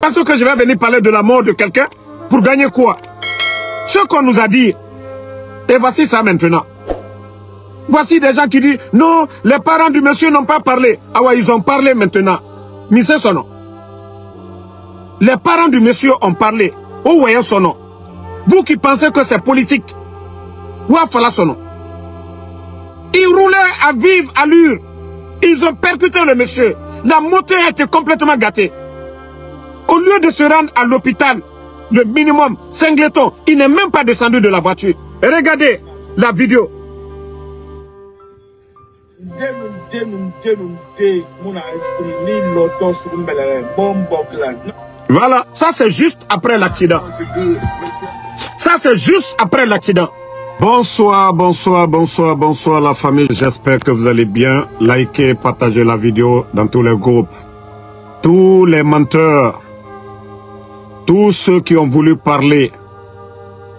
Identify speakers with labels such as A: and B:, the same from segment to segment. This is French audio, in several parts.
A: Parce que je vais venir parler de la mort de quelqu'un pour gagner quoi? Ce qu'on nous a dit. Et voici ça maintenant. Voici des gens qui disent non, les parents du monsieur n'ont pas parlé. Ah ouais, ils ont parlé maintenant. Mais c'est son nom. Les parents du monsieur ont parlé. Où voyez son nom? Vous qui pensez que c'est politique. Où a fallu son nom? Ils roulaient à vive allure. Ils ont percuté le monsieur. La moto a été complètement gâtée. Au lieu de se rendre à l'hôpital, le minimum, Singleton, il n'est même pas descendu de la voiture. Et regardez la vidéo. Voilà, ça c'est juste après l'accident. Ça c'est juste après l'accident. Bonsoir, bonsoir, bonsoir, bonsoir la famille. J'espère que vous allez bien. Likez, partagez la vidéo dans tous les groupes. Tous les menteurs, tous ceux qui ont voulu parler,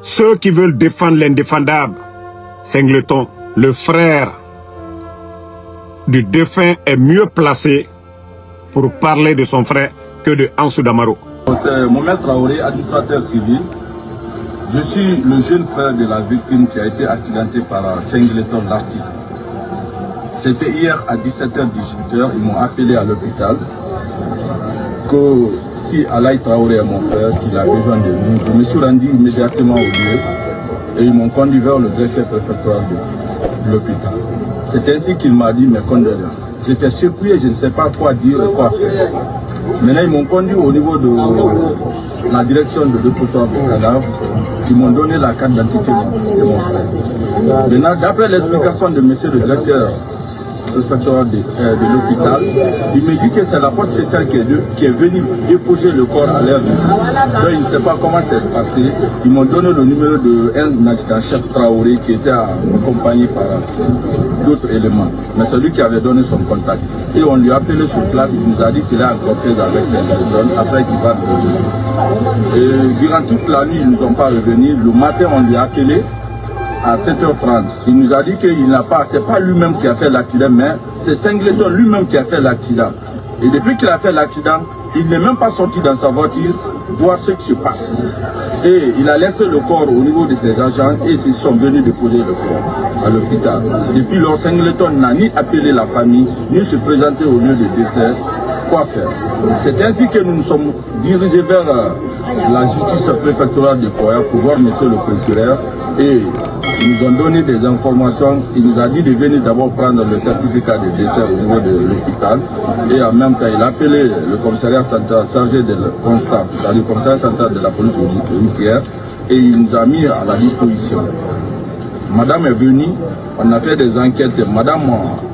A: ceux qui veulent défendre l'indéfendable, Singleton, le frère du défunt, est mieux placé pour parler de son frère que de Ansou Damaro.
B: C'est Mohamed Traoré, administrateur civil. Je suis le jeune frère de la victime qui a été accidenté par Singleton, l'artiste. C'était hier à 17h-18h, ils m'ont appelé à l'hôpital que si Alaï Traoré est mon frère, qu'il a besoin de nous. Je me suis rendu immédiatement au lieu et ils m'ont conduit vers le directeur préfectoral de l'hôpital. C'est ainsi qu'il m'a dit mes condoléances. J'étais surpris et je ne sais pas quoi dire et quoi faire. Maintenant, ils m'ont conduit au niveau de la direction de dépotoir de cadavres. Ils m'ont donné la carte d'identité de mon frère. Maintenant, d'après l'explication de monsieur le directeur préfectoral de l'hôpital, il me dit que c'est la force spéciale qui est venue déposer le corps à l'air. Donc, il ne sait pas comment ça s'est passé. Ils m'ont donné le numéro d'un adjudant-chef Traoré qui était accompagné par d'autres éléments. Mais c'est lui qui avait donné son contact. Et on lui a appelé sur place, il nous a dit qu'il est en cortège avec ses personnes, après qu'il va revenir. Et durant toute la nuit, ils ne nous ont pas revenus. Le matin, on lui a appelé à 7h30. Il nous a dit qu'il n'a pas, c'est pas lui-même qui a fait l'accident, mais c'est Singleton lui-même qui a fait l'accident. Et depuis qu'il a fait l'accident, il n'est même pas sorti dans sa voiture voir ce qui se passe. Et il a laissé le corps au niveau de ses agents et ils sont venus déposer le corps à l'hôpital. Depuis lors, Singleton n'a ni appelé la famille, ni se présenté au lieu de décès. Quoi faire? C'est ainsi que nous nous sommes dirigés vers la justice préfectorale de Koya pour voir monsieur le procureur et ils nous ont donné des informations. Il nous a dit de venir d'abord prendre le certificat de décès au niveau de l'hôpital et en même temps il a appelé le commissariat central chargé de constat, c'est-à-dire le commissariat central de la police routière et il nous a mis à la disposition. Madame est venue, on a fait des enquêtes. Madame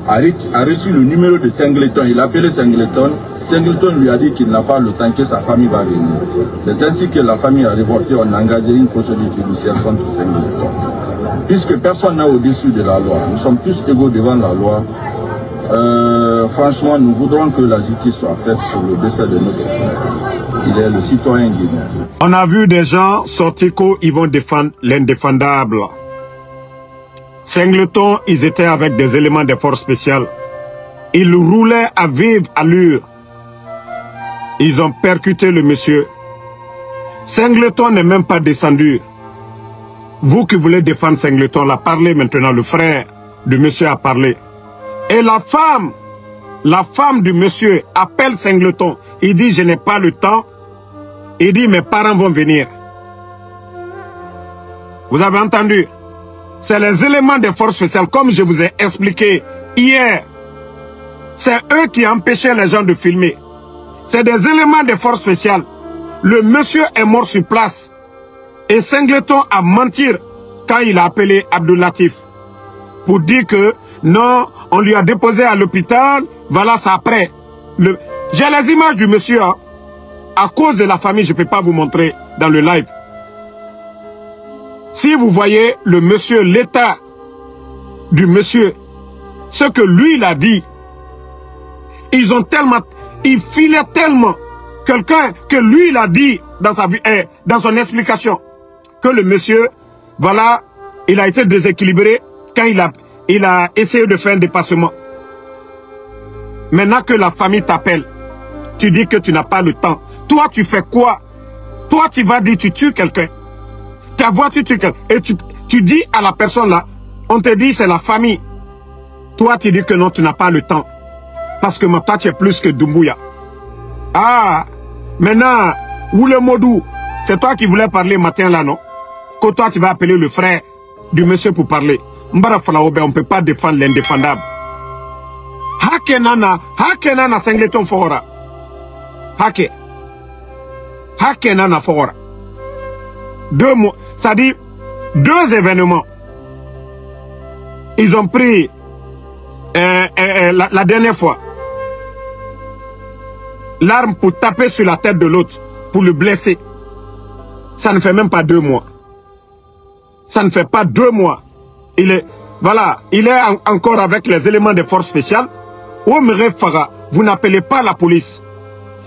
B: a reçu le numéro de Singleton. Il a appelé Singleton. Singleton lui a dit qu'il n'a pas le temps que sa famille va venir. C'est ainsi que la famille a reporté. On a engagé une procédure judiciaire contre Singleton. Puisque personne n'est au-dessus de la loi. Nous sommes tous égaux devant la loi. Franchement, nous voudrons que la justice soit faite sur le décès de notre frère. Il est le citoyen guinéen.
A: On a vu des gens sortir qu'ils vont défendre l'indéfendable. Singleton, ils étaient avec des éléments des forces spéciales. Ils roulaient à vive allure. Ils ont percuté le monsieur. Singleton n'est même pas descendu. Vous qui voulez défendre Singleton, là, parlez maintenant. Le frère du monsieur a parlé. Et la femme du monsieur appelle Singleton. Il dit, je n'ai pas le temps. Il dit, mes parents vont venir. Vous avez entendu? C'est les éléments des forces spéciales, comme je vous ai expliqué hier. C'est eux qui empêchaient les gens de filmer. C'est des éléments des forces spéciales. Le monsieur est mort sur place. Et Singleton a menti quand il a appelé Abdoulatif. Pour dire que non, on lui a déposé à l'hôpital. Voilà, ça après. J'ai les images du monsieur. Hein. À cause de la famille, je ne peux pas vous montrer dans le live. Si vous voyez le monsieur, l'état du monsieur, ce que lui il a dit, ils ont tellement, il filait tellement quelqu'un que lui il a dit dans sa vie, dans son explication, que le monsieur, voilà, il a été déséquilibré quand il a essayé de faire un dépassement. Maintenant que la famille t'appelle, tu dis que tu n'as pas le temps. Toi, tu fais quoi? Toi, tu vas dire, tu tues quelqu'un. Ta voiture, tu tues quelqu'un. Et tu dis à la personne là, on te dit c'est la famille. Toi, tu dis que non, tu n'as pas le temps. Parce que toi, tu es plus que Doumbouya. Ah, maintenant, où le Modou, c'est toi qui voulais parler matin là, non? Que toi, tu vas appeler le frère du monsieur pour parler. Mbara Falaobe, on ne peut pas défendre l'indéfendable. Hakenana Singleton Fora. Hakenana Fora. 2 mois, ça dit 2 événements. Ils ont pris la dernière fois l'arme pour taper sur la tête de l'autre, pour le blesser. Ça ne fait même pas 2 mois. Ça ne fait pas 2 mois. Il est encore avec les éléments des forces spéciales. Omere Farah, vous n'appelez pas la police.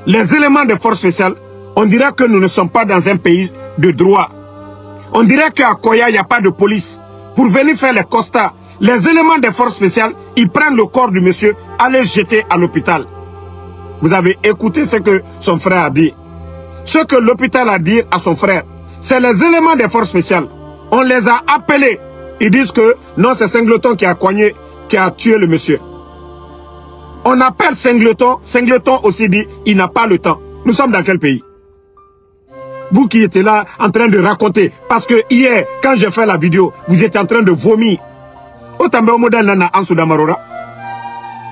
A: Les éléments des forces spéciales, on dirait que nous ne sommes pas dans un pays de droit. On dirait qu'à Koya, il n'y a pas de police. Pour venir faire les constats, les éléments des forces spéciales, ils prennent le corps du monsieur, aller jeter à l'hôpital. Vous avez écouté ce que son frère a dit. Ce que l'hôpital a dit à son frère, c'est les éléments des forces spéciales. On les a appelés. Ils disent que non, c'est Singleton qui a cogné, qui a tué le monsieur. On appelle Singleton. Singleton aussi dit, il n'a pas le temps. Nous sommes dans quel pays? Vous qui étiez là en train de raconter. Parce que hier, quand j'ai fait la vidéo, vous étiez en train de vomir. Autant au modèle Nana en Soudamarora.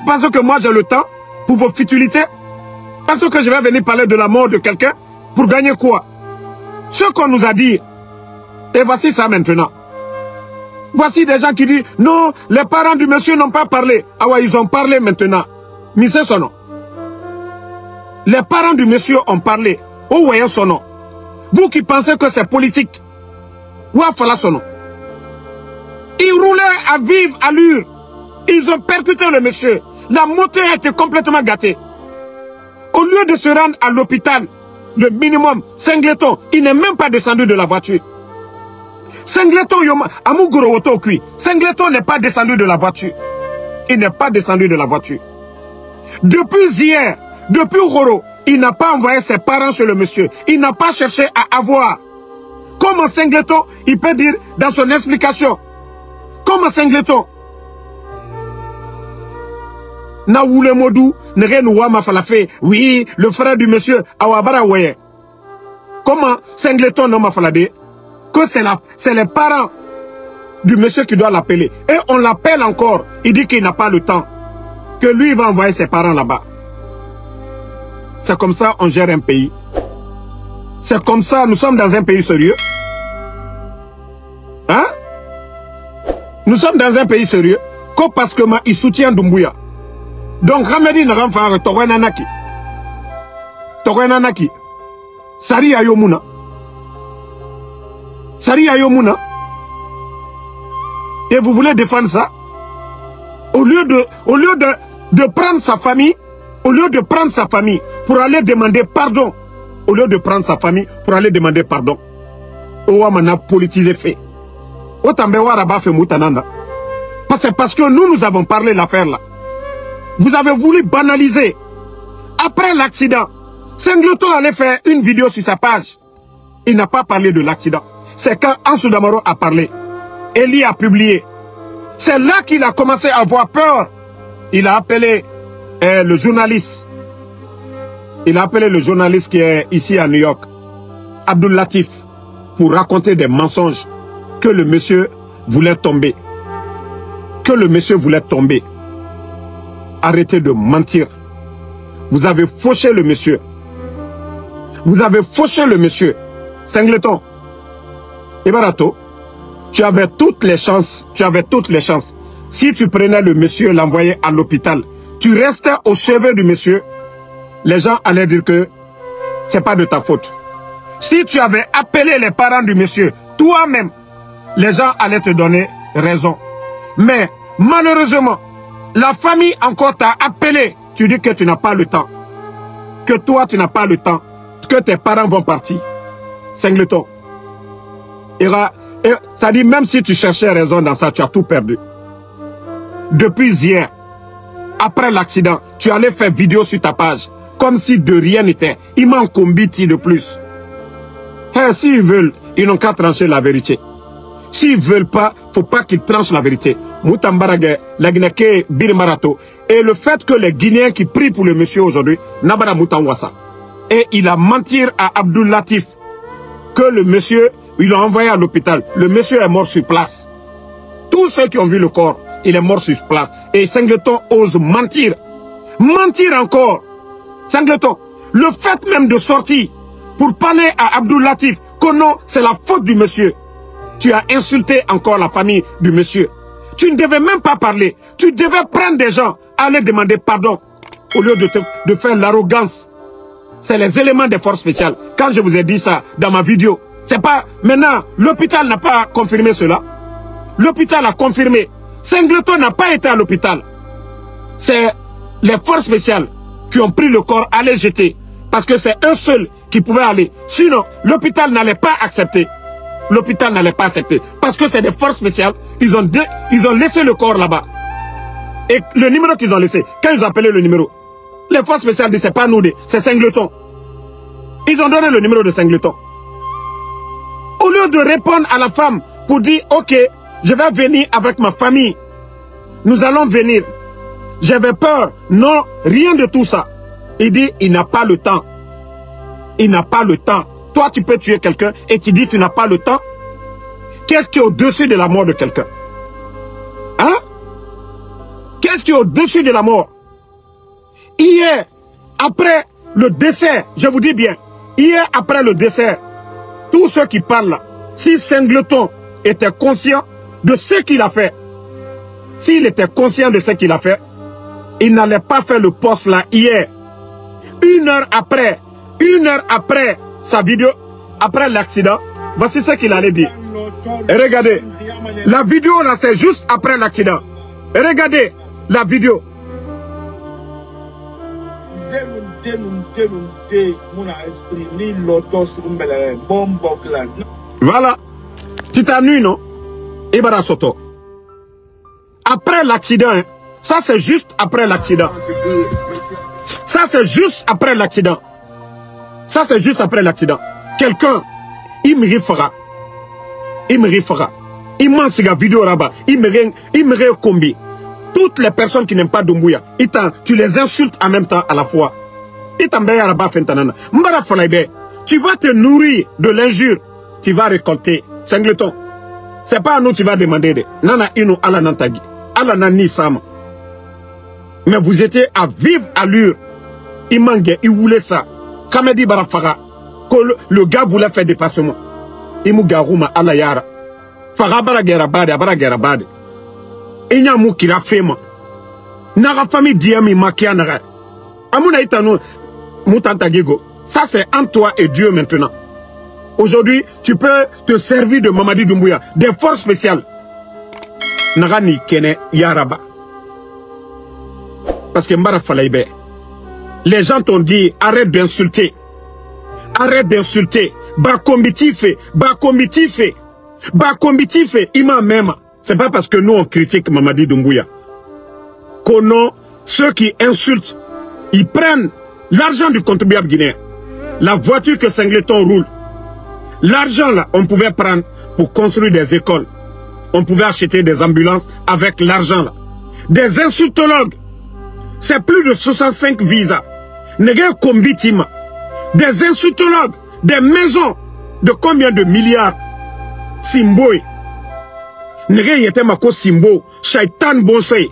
A: Parce que moi j'ai le temps pour vos futilités. Parce que je vais venir parler de la mort de quelqu'un pour gagner quoi? Ce qu'on nous a dit. Et voici ça maintenant. Voici des gens qui disent, non, les parents du monsieur n'ont pas parlé. Ah ouais, ils ont parlé maintenant. Mais c'est son nom. Les parents du monsieur ont parlé. Oh, voyez son nom. Vous qui pensez que c'est politique. Où a fallu son nom? Ils roulaient à vive allure. Ils ont percuté le monsieur. La moto a été complètement gâtée. Au lieu de se rendre à l'hôpital, le minimum, Singleton, il n'est même pas descendu de la voiture. Singleton, Singleton n'est pas descendu de la voiture. Il n'est pas descendu de la voiture. Depuis hier, depuis Roro, il n'a pas envoyé ses parents chez le monsieur. Il n'a pas cherché à avoir. Comment Singleton, il peut dire dans son explication? Comment Singleton? Naoule Modou, Nerenouama Falafé, oui, le frère du monsieur Awabara Waye. Comment Singleton n'a pas fallu? Que c'est les parents du monsieur qui doit l'appeler. Et on l'appelle encore. Il dit qu'il n'a pas le temps. Que lui, il va envoyer ses parents là-bas. C'est comme ça on gère un pays. C'est comme ça, nous sommes dans un pays sérieux. Hein? Nous sommes dans un pays sérieux. Que parce que il soutient Doumbouya. Donc, Ramedi n'a pas fait Torenanaki. Torenanaki. Sari Ayomuna. Sari Ayomuna. Et vous voulez défendre ça? Au lieu de prendre sa famille, pour aller demander pardon, au lieu de prendre sa famille pour aller demander pardon, Ouamana politisé fait. C'est parce que nous avons parlé l'affaire là. Vous avez voulu banaliser. Après l'accident, Singleton allait faire une vidéo sur sa page. Il n'a pas parlé de l'accident. C'est quand Ansou Damaro a parlé. Eli a publié. C'est là qu'il a commencé à avoir peur. Il a appelé le journaliste. Il a appelé le journaliste qui est ici à New York, Abdul Latif, pour raconter des mensonges que le monsieur voulait tomber. Que le monsieur voulait tomber. Arrêtez de mentir. Vous avez fauché le monsieur. Vous avez fauché le monsieur. Singleton. Ibarato, tu avais toutes les chances. Tu avais toutes les chances. Si tu prenais le monsieur et l'envoyais à l'hôpital, tu restais au chevet du monsieur, les gens allaient dire que c'est pas de ta faute. Si tu avais appelé les parents du monsieur, toi-même, les gens allaient te donner raison. Mais malheureusement, la famille encore t'a appelé. Tu dis que tu n'as pas le temps. Que toi, tu n'as pas le temps. Que tes parents vont partir. Singleton. Ça dit, même si tu cherchais raison dans ça, tu as tout perdu. Depuis hier, après l'accident, tu allais faire vidéo sur ta page. comme si de rien n'était. Ils m'ont combiti de plus. Hey, s'ils veulent, ils n'ont qu'à trancher la vérité. S'ils ne veulent pas, il ne faut pas qu'ils tranchent la vérité. Moutambarage, la Guinée, Birmarato. Et le fait que les Guinéens qui prient pour le monsieur aujourd'hui, Nabara Moutangwassa. Et il a menti à Abdul Latif que le monsieur, il l'a envoyé à l'hôpital. Le monsieur est mort sur place. Tous ceux qui ont vu le corps, il est mort sur place. Et Singleton ose mentir. Mentir encore. Singleton, le fait même de sortir pour parler à Abdul Latif que non, c'est la faute du monsieur. Tu as insulté encore la famille du monsieur. Tu ne devais même pas parler. Tu devais prendre des gens, aller demander pardon au lieu de faire l'arrogance. C'est les éléments des forces spéciales. Quand je vous ai dit ça dans ma vidéo, c'est pas... Maintenant, l'hôpital n'a pas confirmé cela. L'hôpital a confirmé. Singleton n'a pas été à l'hôpital. C'est les forces spéciales qui ont pris le corps à les jeter. Parce que c'est eux seuls qui pouvaient aller. Sinon, l'hôpital n'allait pas accepter. L'hôpital n'allait pas accepter. Parce que c'est des forces spéciales. Ils ont laissé le corps là-bas. Et le numéro qu'ils ont laissé, quand ils ont appelé le numéro, les forces spéciales disent c'est pas nous, c'est Singleton. Ils ont donné le numéro de Singleton. Au lieu de répondre à la femme pour dire ok, je vais venir avec ma famille. Nous allons venir. J'avais peur. Non, rien de tout ça. Il dit il n'a pas le temps. Il n'a pas le temps. Toi, tu peux tuer quelqu'un et tu dis tu n'as pas le temps. Qu'est-ce qui est au-dessus de la mort de quelqu'un? Hein? Qu'est-ce qui est au-dessus de la mort? Hier, après le décès, je vous dis bien, hier après le décès, tous ceux qui parlent là, si Singleton était conscient de ce qu'il a fait, s'il était conscient de ce qu'il a fait, il n'allait pas faire le poste là hier. Une heure après sa vidéo, après l'accident, voici ce qu'il allait dire. Et regardez, la vidéo là c'est juste après l'accident. Regardez la vidéo. Voilà. Titanu, non? Ibara Soto. Après l'accident, hein? Ça c'est juste après l'accident. Ça c'est juste après l'accident. Ça c'est juste après l'accident. Quelqu'un, il me refera. Il me refera. Il m'en siga vidéo là-bas. Il me combi. Toutes les personnes qui n'aiment pas Doumbouya, tu les insultes en même temps à la fois. Tu vas te nourrir de l'injure. Tu vas récolter. Singleton. C'est pas à nous que tu vas demander. Nana inu ala nantagi. Ala nani sama. Mais vous étiez à vive allure. Il manquait, il voulait ça. Kamedi Barafara. Que le gars voulait faire dépassement. Il m'a garouma ala yara. Fara baragera bade, baragera bade. Il n'y a mou qui l'a fait, moi. Nara famille diami makianara. Amuna itano mutantagego. Ça c'est entre toi et Dieu maintenant. Aujourd'hui, tu peux te servir de Mamadi Doumbouya, des forces spéciales. Nagani kene yaraba. Parce que Mbara Falaïbe, les gens t'ont dit arrête d'insulter. Arrête d'insulter. Bakombitif, bakombitif, bakombitif, ima même. C'est pas parce que nous on critique Mamadi Doumbouya. Qu'on ceux qui insultent, ils prennent l'argent du contribuable guinéen. La voiture que Singleton roule. L'argent là, on pouvait prendre pour construire des écoles. On pouvait acheter des ambulances avec l'argent là. Des insultologues. C'est plus de 65 visas. Des insultologues. Des maisons. De combien de milliards? Simboy. Nege yete mako Simbo. Shaitan Bonsei.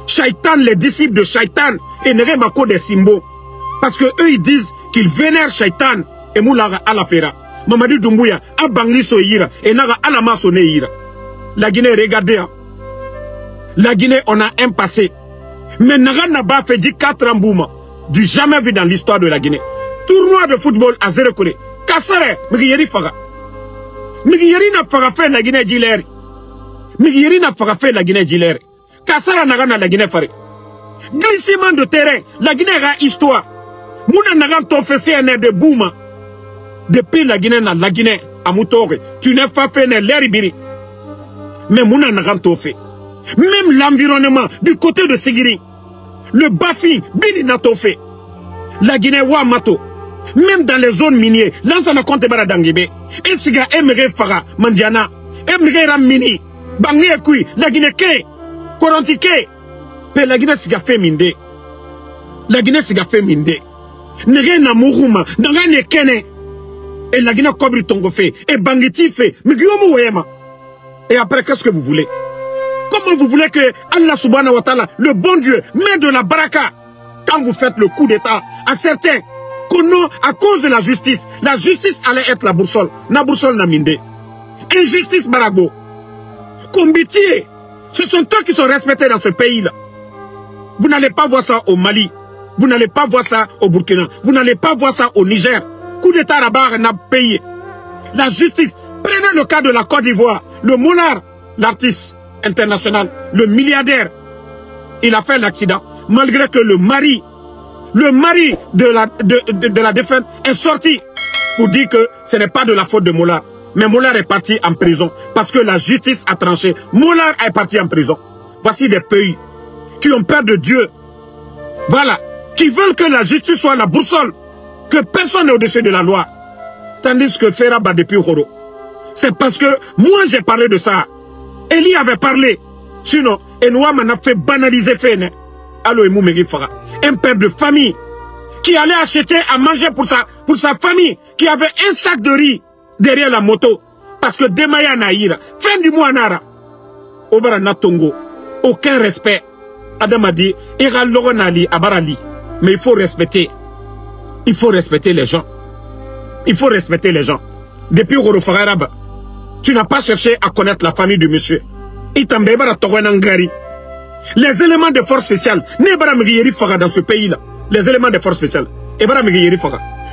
A: Shaitan, les disciples de Shaitan. Et Nege mako des Simbo. Parce que eux ils disent qu'ils vénèrent Shaitan. Et moulaga alafera. Mamadi Doumbouya, a bangli so yira, et naga alama so ne yira. La Guinée, regardez, hein. La Guinée, on a un passé. Mais naga n'a pas fait 4 embouma. Du jamais vu dans l'histoire de la Guinée. Tournoi de football à 0 Corée. Kassare, Migiyeri Faga. Migiyeri n'a pas fait la Guinée Gileri. Migiyeri n'a pas fait la Guinée Gileri. Kassara naga na la Guinée Fare. Glissement de terrain, la Guinée a histoire. Mouna naga ton fait CNR de bouma. Depuis la Guinée, à Moutore, tu n'as pas fait l'Eribiri. Mais Mouna n'a pas fait. Même l'environnement du côté de Sigiri, le Bafi, Bili n'a pas fait. La Guinée, Wamato. Même dans les zones minières, là, ça n'a compte pas d'Angibé. Et si gars aimerait Fara, Mandiana, aimerait Ramini, Bangé Kui, la Guinée Ké, Korantiké, mais la Guinée s'y fait minde. La Guinée s'y fait minde. N'est na Mourouma, n'a Kene. Et la Guinée Kobri Tongo fait, et Bangiti fait, mais Guillaume Ouema. Et après, qu'est-ce que vous voulez? Comment vous voulez que Allah subhanahu wa ta'ala, le bon Dieu, met de la baraka quand vous faites le coup d'état à certains? À cause de la justice allait être la boussole. Na boussole na minde. Injustice Barago. Combitier. Ce sont eux qui sont respectés dans ce pays-là. Vous n'allez pas voir ça au Mali. Vous n'allez pas voir ça au Burkina. Vous n'allez pas voir ça au Niger. Coup d'état Rabar n'a payé. La justice. Prenez le cas de la Côte d'Ivoire. Le Moulard, l'artiste international, le milliardaire, il a fait l'accident. Malgré que le mari de la défunte est sorti pour dire que ce n'est pas de la faute de Moulard. Mais Moulard est parti en prison parce que la justice a tranché. Moulard est parti en prison. Voici des pays qui ont peur de Dieu. Voilà. Qui veulent que la justice soit la boussole. Que personne n'est au-dessus de la loi. Tandis que Feraba depuis Horo. C'est parce que moi j'ai parlé de ça. Eli avait parlé. Sinon, Enoua m'en a fait banaliser Fene. Allo Emou Megifara. Un père de famille qui allait acheter à manger pour sa famille, qui avait un sac de riz derrière la moto. Parce que Demaya Naïra, fin du mois Nara, Obara Natongo, aucun respect. Adam a dit, Ira Loronali, Abarali. Mais il faut respecter. Il faut respecter les gens. Il faut respecter les gens. Depuis Rorofarab, tu n'as pas cherché à connaître la famille du monsieur. Les éléments de force spéciale, dans ce pays-là, les éléments de force spéciale,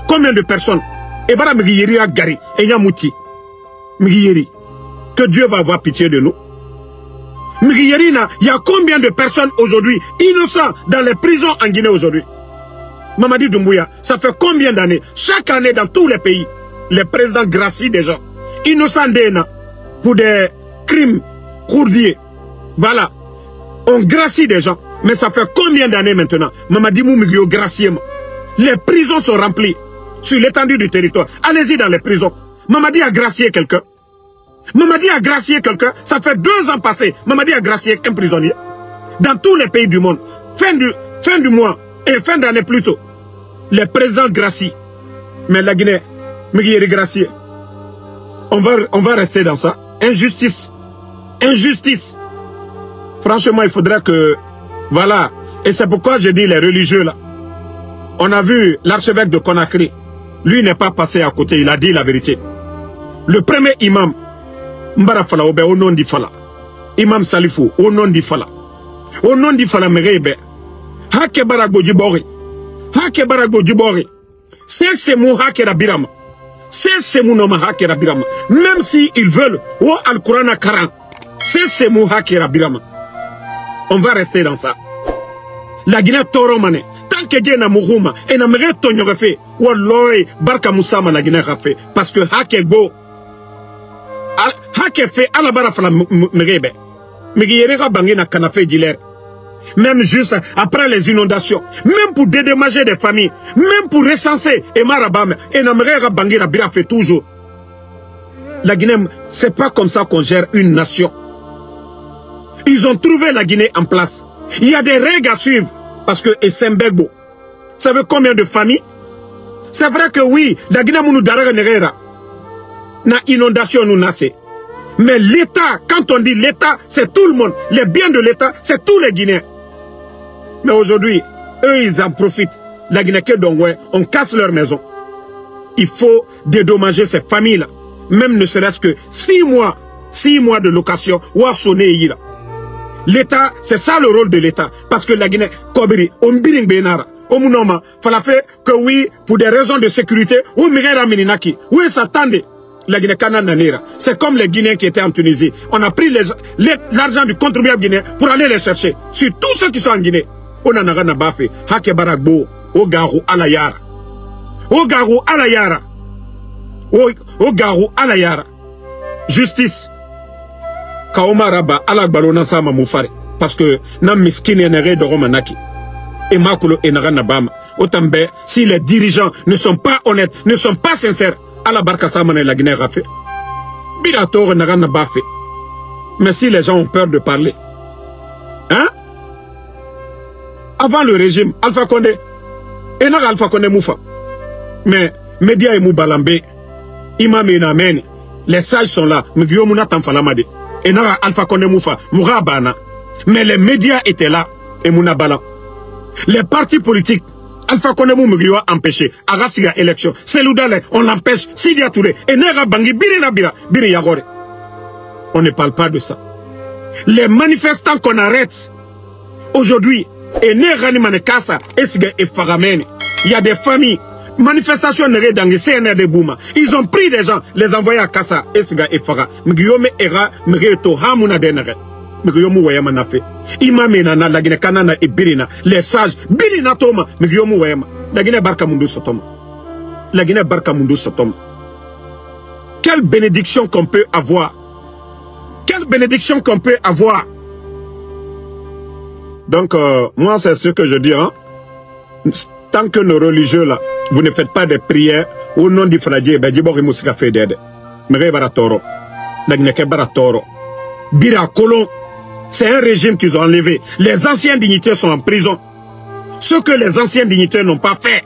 A: combien de personnes, Gari, que Dieu va avoir pitié de nous. Il y a combien de personnes aujourd'hui innocentes dans les prisons en Guinée aujourd'hui? Mamadi Doumbouya, ça fait combien d'années? Chaque année dans tous les pays, les présidents gracient des gens innocents pour des crimes courdiers. Voilà. On gracie des gens. Mais ça fait combien d'années maintenant? Mamadi Moumigio gracie. Les prisons sont remplies sur l'étendue du territoire. Allez-y dans les prisons. Mamadi a gracié quelqu'un. Mamadi a gracié quelqu'un. Ça fait 2 ans passés. Mamadi a gracié un prisonnier. Dans tous les pays du monde. Fin du mois et fin d'année plus tôt. Les présidents gracient. Mais la Guinée, Miguel gracié. On va rester dans ça. Injustice. Injustice. Franchement, il faudrait que... Voilà. Et c'est pourquoi je dis les religieux là. On a vu l'archevêque de Conakry. Lui n'est pas passé à côté. Il a dit la vérité. Le premier imam, Mbara Fala, au nom d'Ifala. Imam Salifou, au nom d'Ifala. Au nom d'Ifala, Merebe. Hake Barago Djibori. Hake Barago Djibori. C'est ce mot Hake Rabirama. C'est ce mot nom Hake Rabirama. Même si ils veulent, ou Al-Qur'an Karan. C'est ce mot Hake Rabirama. On va rester dans ça. La Guinée Toromane. Tant que Dieu n'a Mourouma, et n'a pas Tonyo fait, ou Walloy, Barka Moussama la Guinée a fait. Parce que Hake Go. Hake fait à la barafala Merebe. Mais il y a un canafé d'hilaire. Même juste après les inondations, même pour dédommager des familles, même pour recenser et Marabam, et Namere Bangui la fait toujours. La Guinée, c'est pas comme ça qu'on gère une nation. Ils ont trouvé la Guinée en place. Il y a des règles à suivre. Parce que Essembegbo, vous savez combien de familles? C'est vrai que oui, la Guinée mounou daraga nerera. Na inondation nous nasse. Mais l'État, quand on dit l'État, c'est tout le monde. Les biens de l'État, c'est tous les Guinéens. Mais aujourd'hui, eux, ils en profitent. La Guinée, on casse leur maison. Il faut dédommager ces familles-là. Même ne serait-ce que 6 mois de location, ou à sonner là. L'État, c'est ça le rôle de l'État. Parce que la Guinée, Kobiri, Ombiring Benara, Omunoma, fallait faire que oui, pour des raisons de sécurité, ou Migera Mininaki, où s'attendait. La Guinée Canananera. C'est comme les Guinéens qui étaient en Tunisie. On a pris l'argent du contribuable guinéen pour aller les chercher. Sur tous ceux qui sont en Guinée. On a n'a pas fait. Hake Baragbo, Ogaru Alayara. Ogaru Alayara. Ogaru Alayara. Justice. Kaomaraba Alagbalona Sama Moufare. Parce que Nam Miskine Nere de Romanaki. Et Makulo et Naranabama. Autambe, si les dirigeants ne sont pas honnêtes, ne sont pas sincères, à la barque Samane la Guinée a fait. Birator n'a pas fait. Mais si les gens ont peur de parler, hein? Avant le régime, Alpha Condé, et n'a Alpha Condé Moufa. Mais, médias et Moubalambe, Imam et Namen, les sages sont là, Mugiyomuna Tamfalamade, et n'a Alpha Condé Moufa, Mourabana. Mais les médias étaient là, et Mouna Balan. Les partis politiques, Alpha Condé Mouguyo a empêché, Arasiga élection, Seloudale, on l'empêche, Sidia Touré, et Nera Bangi, Birina Bira, Biri Yagore. On ne parle pas de ça. Les manifestants qu'on arrête, aujourd'hui, et Nera Nimanekasa, Esiga et Faramene, il y a des familles, manifestations dans le CNR de Bouma, ils ont pris des gens, les envoyés à Kassa, Esiga et Fara, Mugiyome Era, Mugiyto Hamuna Denere. Mugyomu wayama nafe. Imame nana la Guinée Kanana et Birina. Les sages. Birina toma. Mugyomu wayama. La Guinée Barka Mundu Sotoma. La Guinée Barka Mundu Sotoma. Quelle bénédiction qu'on peut avoir. Quelle bénédiction qu'on peut avoir. Donc, moi, c'est ce que je dis. Hein? Tant que nos religieux, là, vous ne faites pas des prières au nom du Fradier, ben, Djibori Moussika fait d'aide. Mais Baratoro. La Guinée Baratoro. Bira Colon. C'est un régime qu'ils ont enlevé. Les anciens dignitaires sont en prison. Ce que les anciens dignitaires n'ont pas fait.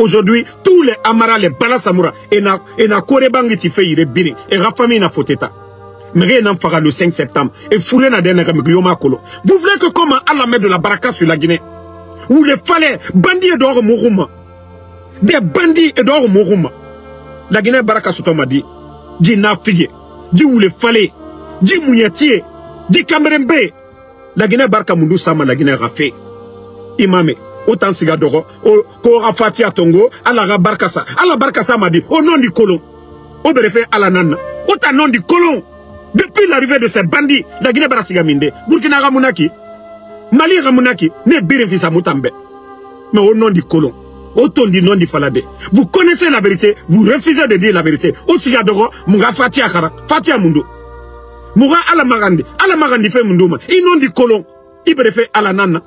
A: Aujourd'hui, tous les Amara, les Balasamura, et na Korebangi Tife, il est biri. Et Rafami na Foteta. Mais n'a pas le 5 septembre. Et Fouré na Denega Mugiyoma Kolo. Vous voulez que comment Allah met de la baraka sur la Guinée? Où les falais, bandits et d'or Mourouma. Des bandits et d'or Mourouma. La Guinée baraka Soutoma dit. Dit na figue. Dit où les falais. Dit Mouniatier. Dit Camerembe, la Guinée Barka Mundu Sama, la Guinée Rafé. Imame, autant Sigadoro, au Rafatia Tongo, à la Barkassa. À la Barkassa m'a dit, au nom du colon. Au bénéfice à la Nana. Au nom du colon. Depuis l'arrivée de ces bandits, la Guinée Barasigaminde, Burkina Ramounaki, Mali Ramounaki, ne Birinfisa Moutambe. Mais au nom du colon. Au nom du Falade. Vous connaissez la vérité, vous refusez de dire la vérité. Au Sigadoro, Munga Fatia Kara, Fatia Mundu. Moura ala magandi fait mundouma. Ils n'ont dit colon. Ils préfèrent à la nana.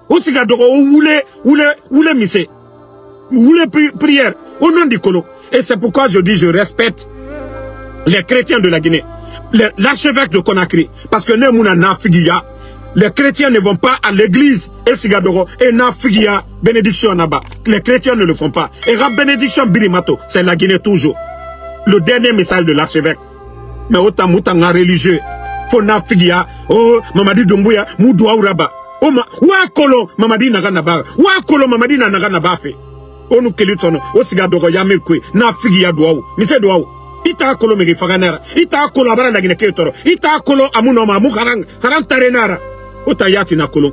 A: Au cigadoro, oule missé. Oule prière. Au nom du colon. Et c'est pourquoi je dis, je respecte les chrétiens de la Guinée. L'archevêque de Conakry. Parce que Nemouna na figia. Les chrétiens ne vont pas à l'église. Et cigadoro. Et na figia. Bénédiction naba. Les chrétiens ne le font pas. Et rab bénédiction birimato. C'est la Guinée toujours. Le dernier message de l'archevêque. Mais autant moutanga religieux. Fona figia. Oh, Mamadi Doumbouya, Moudoua Uraba. Oh, wa kolon, Mamadi Naganaba. Wa kolon, Mamadi Naganaba fait. Oh, nous kelitono. Oh, sigadoro yame kwe. Na figia douaou. Mise douaou. Ita kolon mege faganera. Ita kolon abara nagine ketoro. Ita kolon amunoma. Moukarang. Karang tarenara. Ota yati na kolon.